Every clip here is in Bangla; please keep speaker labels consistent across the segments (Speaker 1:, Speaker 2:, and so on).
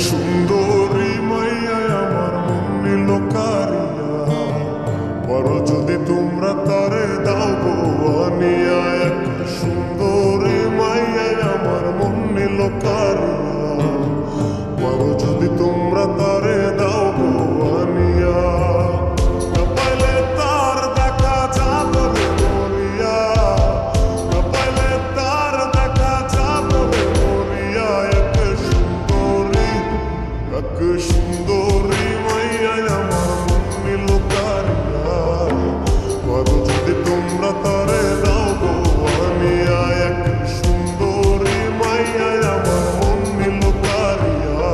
Speaker 1: সুন্দরী মাইয়া আমার মন নিল কারিয়া, পরো যদি তোমরা তারে দাও গো আনিয়া। এক সুন্দরী মাইয়া আমার মন নিল কারিয়া, পরো যদি তোমরা তারে দাও গো আনিয়া। না পাইলে তার দেখা যাবে মরিয়া, না পাইলে তার দেখা যাবে মরিয়া। এক সুন্দরী মাইয়া আমার মন নিল কারিয়া, পরো যদি তোমরা তারে দাও গো আনিয়া। এক সুন্দরী মাইয়া আমার মন নিল কারিয়া,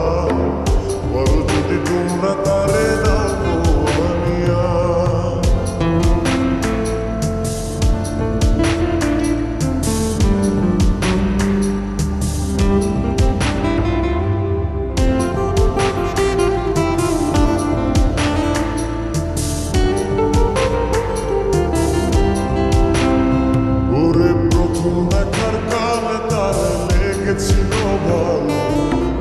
Speaker 1: পরো যদি তোমরা তারে দাও গো আনিয়া। দেখার কালে তার লেগেছিল ভালো,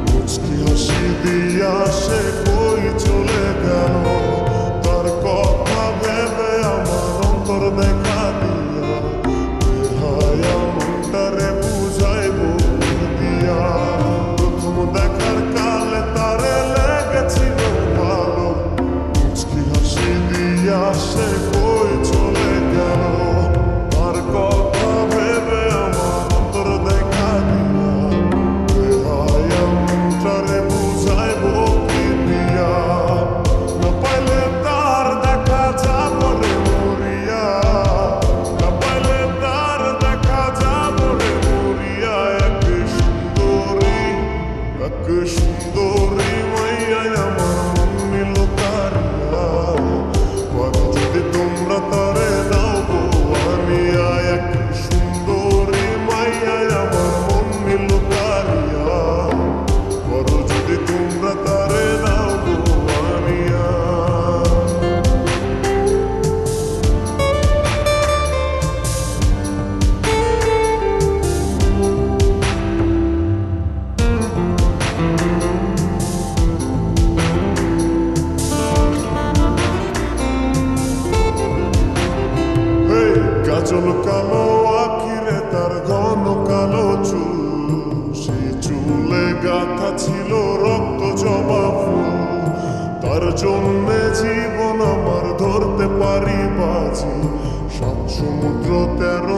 Speaker 1: মুচকি হাসি দিয়া সে কই চলে গেল। তার কথা ভেবে আমার অন্তর দেখা দিয়া, হায়া মনটারে বুঝাইব দিয়া। প্রথম দেখার কালে তার লেগেছিল ভালো, মুচকি হাসি দিয়া সে কই চলে গেল। তার কথা ভেবে আমার অন্তর দেখা দিয়া, হায়া মনটারে বুঝাইব কি দিয়া। না পাইলে তার দেখা যাবে মরিয়া, না পাইলে তার দেখা যাবে মরিয়া। এক সুন্দরী মাইয়া আমার মন নিল কারিয়া, পরো যদি তোমরা তারে দাও গো আনিয়া। এক সুন্দরী মাইয়া আমার মন নিল কারিয়া, পরো যদি তোমরা তারে দাও গো আনিয়া। কাজল কালো আখিরে তার ঘন কালো চুল, সেই চুলে গাথা ছিল রক্ত জবা ফুল। তার জন্যে জীবন আমার ধরতে পারি বাজি, 7 সমুদ্র 13